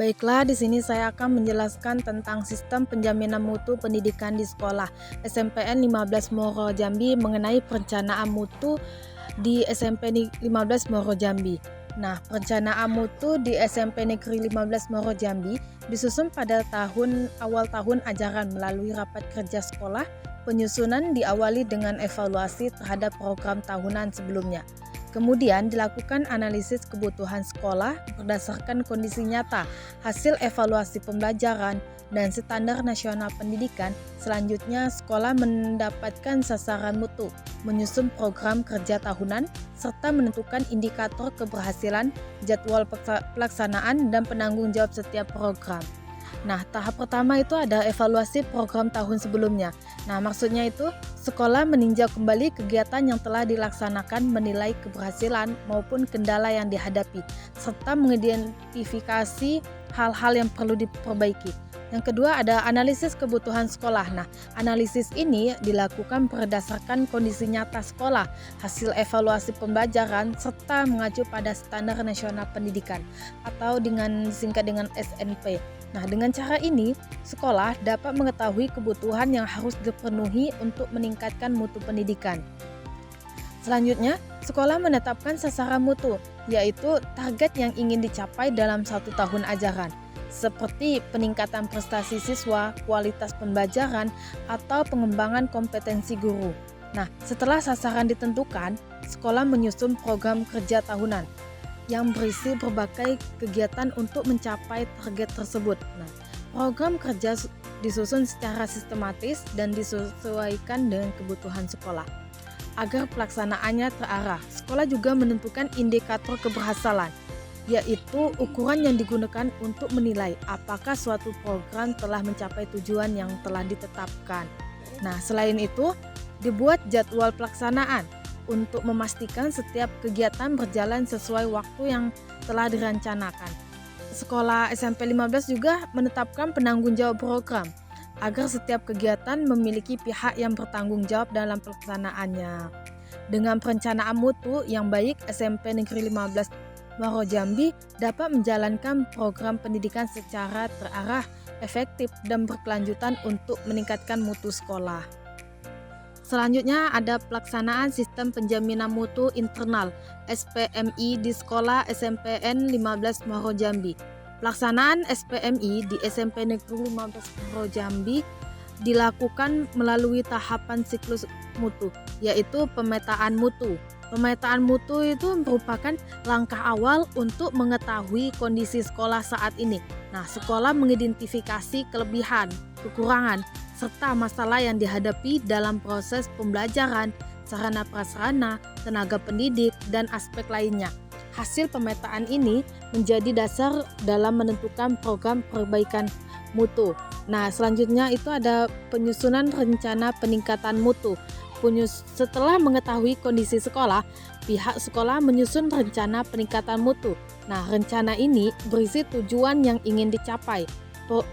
Baiklah, di sini saya akan menjelaskan tentang sistem penjaminan mutu pendidikan di sekolah SMPN 15 Moro Jambi mengenai perencanaan mutu di SMP 15 Moro Jambi. Nah, perencanaan mutu di SMP Negeri 15 Moro Jambi disusun pada awal tahun ajaran melalui rapat kerja sekolah. Penyusunan diawali dengan evaluasi terhadap program tahunan sebelumnya. Kemudian dilakukan analisis kebutuhan sekolah berdasarkan kondisi nyata, hasil evaluasi pembelajaran, dan standar nasional pendidikan. Selanjutnya, sekolah mendapatkan sasaran mutu, menyusun program kerja tahunan, serta menentukan indikator keberhasilan, jadwal pelaksanaan, dan penanggung jawab setiap program. Nah, tahap pertama itu ada evaluasi program tahun sebelumnya. Nah, maksudnya itu sekolah meninjau kembali kegiatan yang telah dilaksanakan, menilai keberhasilan maupun kendala yang dihadapi, serta mengidentifikasi hal-hal yang perlu diperbaiki. Yang kedua ada analisis kebutuhan sekolah. Nah, analisis ini dilakukan berdasarkan kondisi nyata sekolah, hasil evaluasi pembelajaran, serta mengacu pada standar nasional pendidikan atau disingkat dengan SNP. Nah, dengan cara ini, sekolah dapat mengetahui kebutuhan yang harus dipenuhi untuk meningkatkan mutu pendidikan. Selanjutnya, sekolah menetapkan sasaran mutu, yaitu target yang ingin dicapai dalam 1 tahun ajaran, seperti peningkatan prestasi siswa, kualitas pembelajaran, atau pengembangan kompetensi guru. Nah, setelah sasaran ditentukan, sekolah menyusun program kerja tahunan yang berisi berbagai kegiatan untuk mencapai target tersebut. Nah, program kerja disusun secara sistematis dan disesuaikan dengan kebutuhan sekolah. Agar pelaksanaannya terarah, sekolah juga menentukan indikator keberhasilan, yaitu ukuran yang digunakan untuk menilai apakah suatu program telah mencapai tujuan yang telah ditetapkan. Nah, selain itu, dibuat jadwal pelaksanaan untuk memastikan setiap kegiatan berjalan sesuai waktu yang telah direncanakan. Sekolah SMP 15 juga menetapkan penanggung jawab program agar setiap kegiatan memiliki pihak yang bertanggung jawab dalam pelaksanaannya. Dengan perencanaan mutu yang baik, SMP Negeri 15 Moro Jambi dapat menjalankan program pendidikan secara terarah, efektif, dan berkelanjutan untuk meningkatkan mutu sekolah. Selanjutnya ada pelaksanaan sistem penjaminan mutu internal SPMI di sekolah SMPN 15 Moro Jambi. Pelaksanaan SPMI di SMP Negeri 15 Moro Jambi dilakukan melalui tahapan siklus mutu, yaitu pemetaan mutu. Pemetaan mutu itu merupakan langkah awal untuk mengetahui kondisi sekolah saat ini. Nah, sekolah mengidentifikasi kelebihan, kekurangan, serta masalah yang dihadapi dalam proses pembelajaran, sarana prasarana, tenaga pendidik, dan aspek lainnya. Hasil pemetaan ini menjadi dasar dalam menentukan program perbaikan mutu. Nah, selanjutnya itu ada penyusunan rencana peningkatan mutu. Setelah mengetahui kondisi sekolah, pihak sekolah menyusun rencana peningkatan mutu. Nah, rencana ini berisi tujuan yang ingin dicapai,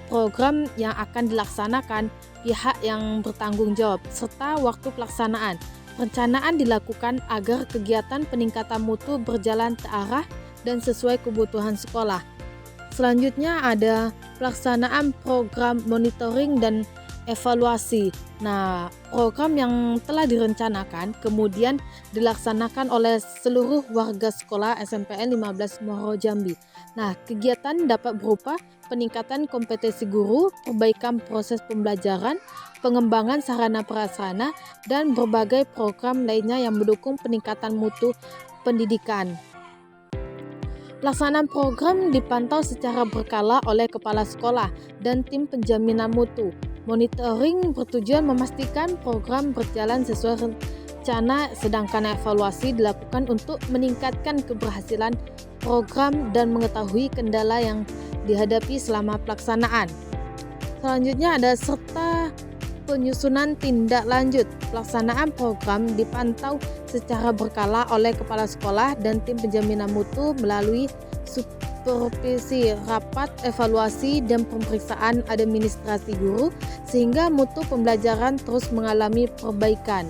program yang akan dilaksanakan, pihak yang bertanggung jawab, serta waktu pelaksanaan. Perencanaan dilakukan agar kegiatan peningkatan mutu berjalan terarah dan sesuai kebutuhan sekolah. Selanjutnya ada pelaksanaan program monitoring dan evaluasi. Nah, program yang telah direncanakan kemudian dilaksanakan oleh seluruh warga sekolah SMPN 15 Moro Jambi. Nah, kegiatan dapat berupa peningkatan kompetensi guru, perbaikan proses pembelajaran, pengembangan sarana prasarana, dan berbagai program lainnya yang mendukung peningkatan mutu pendidikan. Pelaksanaan program dipantau secara berkala oleh kepala sekolah dan tim penjaminan mutu. Monitoring bertujuan memastikan program berjalan sesuai rencana, sedangkan evaluasi dilakukan untuk meningkatkan keberhasilan program dan mengetahui kendala yang dihadapi selama pelaksanaan. Selanjutnya ada serta penyusunan tindak lanjut. Pelaksanaan program dipantau secara berkala oleh kepala sekolah dan tim penjaminan mutu melalui supervisi, rapat, evaluasi, dan pemeriksaan administrasi guru sehingga mutu pembelajaran terus mengalami perbaikan.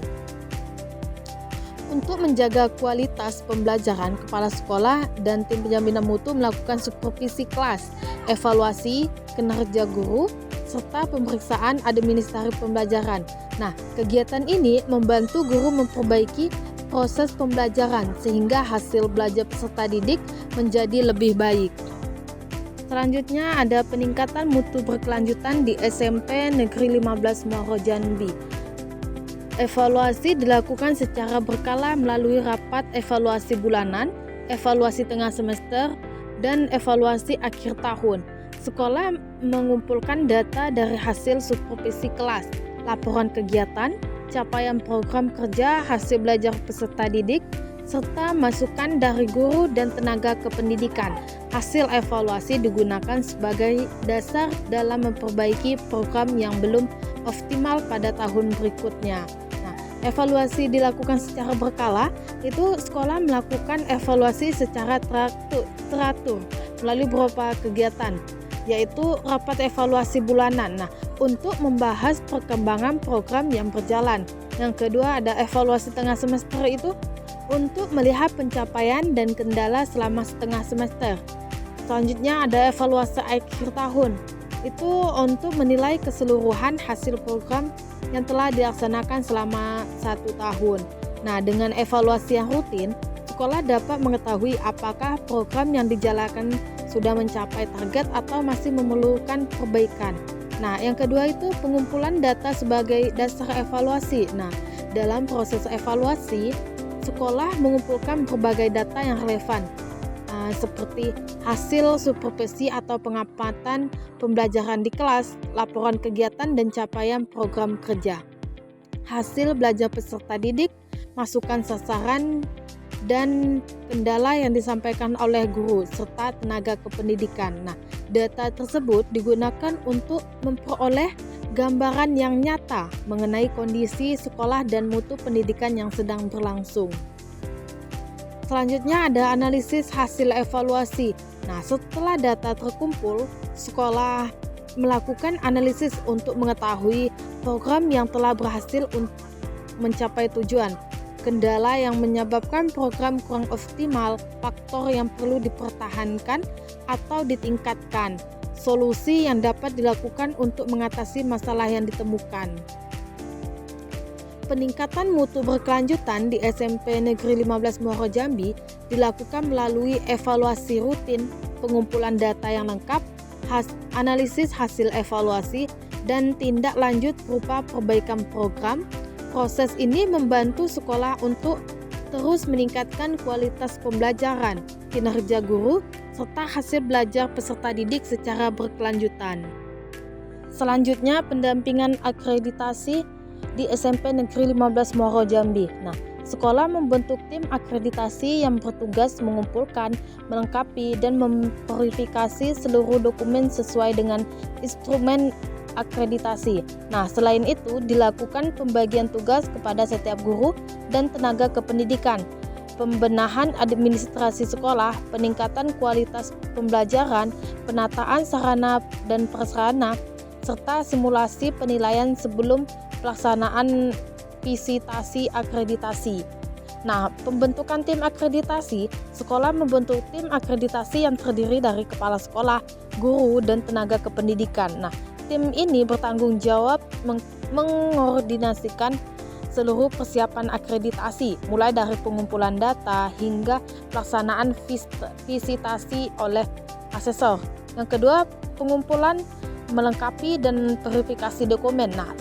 Untuk menjaga kualitas pembelajaran, kepala sekolah dan tim penjaminan mutu melakukan supervisi kelas, evaluasi kinerja guru, serta pemeriksaan administrasi pembelajaran. Nah, kegiatan ini membantu guru memperbaiki proses pembelajaran sehingga hasil belajar peserta didik menjadi lebih baik. Selanjutnya ada peningkatan mutu berkelanjutan di SMP Negeri 15 Muaro Jambi. Evaluasi dilakukan secara berkala melalui rapat evaluasi bulanan, evaluasi tengah semester, dan evaluasi akhir tahun. Sekolah mengumpulkan data dari hasil supervisi kelas, laporan kegiatan, capaian program kerja, hasil belajar peserta didik, serta masukan dari guru dan tenaga kependidikan. Hasil evaluasi digunakan sebagai dasar dalam memperbaiki program yang belum optimal pada tahun berikutnya. Nah, evaluasi dilakukan secara berkala, itu sekolah melakukan evaluasi secara teratur melalui beberapa kegiatan, yaitu rapat evaluasi bulanan. Nah, untuk membahas perkembangan program yang berjalan. Yang kedua ada evaluasi tengah semester, itu untuk melihat pencapaian dan kendala selama setengah semester. Selanjutnya ada evaluasi akhir tahun, itu untuk menilai keseluruhan hasil program yang telah dilaksanakan selama 1 tahun. Nah, dengan evaluasi yang rutin, sekolah dapat mengetahui apakah program yang dijalankan sudah mencapai target atau masih memerlukan perbaikan. Nah, yang kedua itu pengumpulan data sebagai dasar evaluasi. Nah, dalam proses evaluasi, sekolah mengumpulkan berbagai data yang relevan, seperti hasil supervisi atau pengamatan pembelajaran di kelas, laporan kegiatan dan capaian program kerja, hasil belajar peserta didik, masukan sasaran, dan kendala yang disampaikan oleh guru serta tenaga kependidikan. Nah, data tersebut digunakan untuk memperoleh gambaran yang nyata mengenai kondisi sekolah dan mutu pendidikan yang sedang berlangsung. Selanjutnya ada analisis hasil evaluasi. Nah, setelah data terkumpul, sekolah melakukan analisis untuk mengetahui program yang telah berhasil untuk mencapai tujuan, kendala yang menyebabkan program kurang optimal, faktor yang perlu dipertahankan atau ditingkatkan, solusi yang dapat dilakukan untuk mengatasi masalah yang ditemukan. Peningkatan mutu berkelanjutan di SMP Negeri 15 Muaro Jambi dilakukan melalui evaluasi rutin, pengumpulan data yang lengkap, analisis hasil evaluasi, dan tindak lanjut berupa perbaikan program. Proses ini membantu sekolah untuk terus meningkatkan kualitas pembelajaran, kinerja guru, serta hasil belajar peserta didik secara berkelanjutan. Selanjutnya, pendampingan akreditasi di SMP Negeri 15 Muaro Jambi. Nah, sekolah membentuk tim akreditasi yang bertugas mengumpulkan, melengkapi, dan memverifikasi seluruh dokumen sesuai dengan instrumen akreditasi. Nah, selain itu dilakukan pembagian tugas kepada setiap guru dan tenaga kependidikan, pembenahan administrasi sekolah, peningkatan kualitas pembelajaran, penataan sarana dan prasarana, serta simulasi penilaian sebelum pelaksanaan visitasi akreditasi. Nah, pembentukan tim akreditasi, sekolah membentuk tim akreditasi yang terdiri dari kepala sekolah, guru, dan tenaga kependidikan. Nah, tim ini bertanggung jawab mengkoordinasikan seluruh persiapan akreditasi, mulai dari pengumpulan data hingga pelaksanaan visitasi oleh asesor. Yang kedua, pengumpulan, melengkapi, dan verifikasi dokumen. Nah,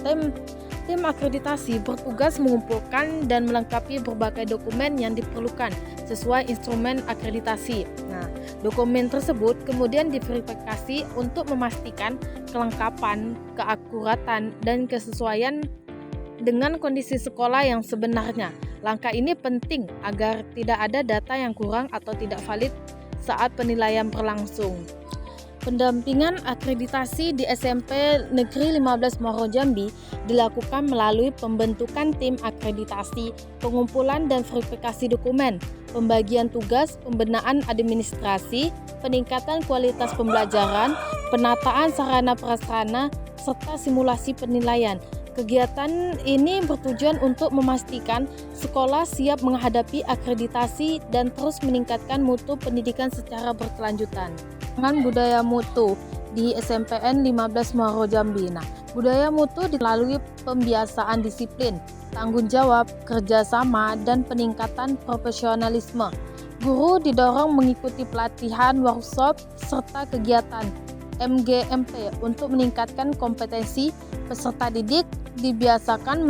tim akreditasi bertugas mengumpulkan dan melengkapi berbagai dokumen yang diperlukan sesuai instrumen akreditasi. Nah, dokumen tersebut kemudian diverifikasi untuk memastikan kelengkapan, keakuratan, dan kesesuaian dengan kondisi sekolah yang sebenarnya. Langkah ini penting agar tidak ada data yang kurang atau tidak valid saat penilaian berlangsung. Pendampingan akreditasi di SMP Negeri 15 Muaro Jambi dilakukan melalui pembentukan tim akreditasi, pengumpulan dan verifikasi dokumen, pembagian tugas, pembenahan administrasi, peningkatan kualitas pembelajaran, penataan sarana prasarana, serta simulasi penilaian. Kegiatan ini bertujuan untuk memastikan sekolah siap menghadapi akreditasi dan terus meningkatkan mutu pendidikan secara berkelanjutan. Dengan budaya mutu di SMPN 15 Muaro Jambi. Nah, budaya mutu dilalui pembiasaan disiplin, tanggung jawab, kerjasama, dan peningkatan profesionalisme. Guru didorong mengikuti pelatihan, workshop, serta kegiatan MGMP untuk meningkatkan kompetensi peserta didik, dibiasakan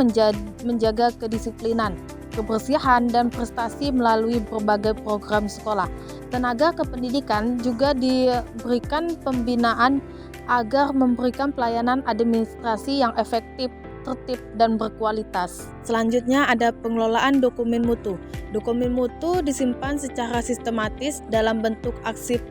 menjaga kedisiplinan, kebersihan, dan prestasi melalui berbagai program sekolah. Tenaga kependidikan juga diberikan pembinaan agar memberikan pelayanan administrasi yang efektif, tertib, dan berkualitas. Selanjutnya ada pengelolaan dokumen mutu. Dokumen mutu disimpan secara sistematis dalam bentuk arsip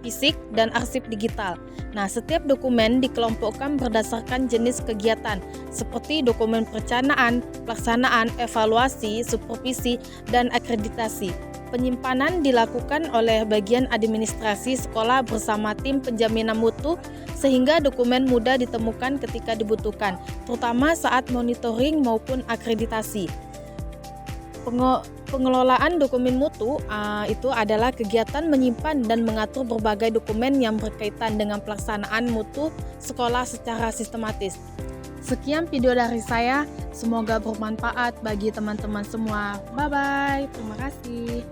fisik dan arsip digital. Nah, setiap dokumen dikelompokkan berdasarkan jenis kegiatan seperti dokumen perencanaan, pelaksanaan, evaluasi, supervisi, dan akreditasi. Penyimpanan dilakukan oleh bagian administrasi sekolah bersama tim penjaminan mutu sehingga dokumen mudah ditemukan ketika dibutuhkan, terutama saat monitoring maupun akreditasi. Pengelolaan dokumen mutu itu adalah kegiatan menyimpan dan mengatur berbagai dokumen yang berkaitan dengan pelaksanaan mutu sekolah secara sistematis. Sekian video dari saya, semoga bermanfaat bagi teman-teman semua. Bye-bye, terima kasih.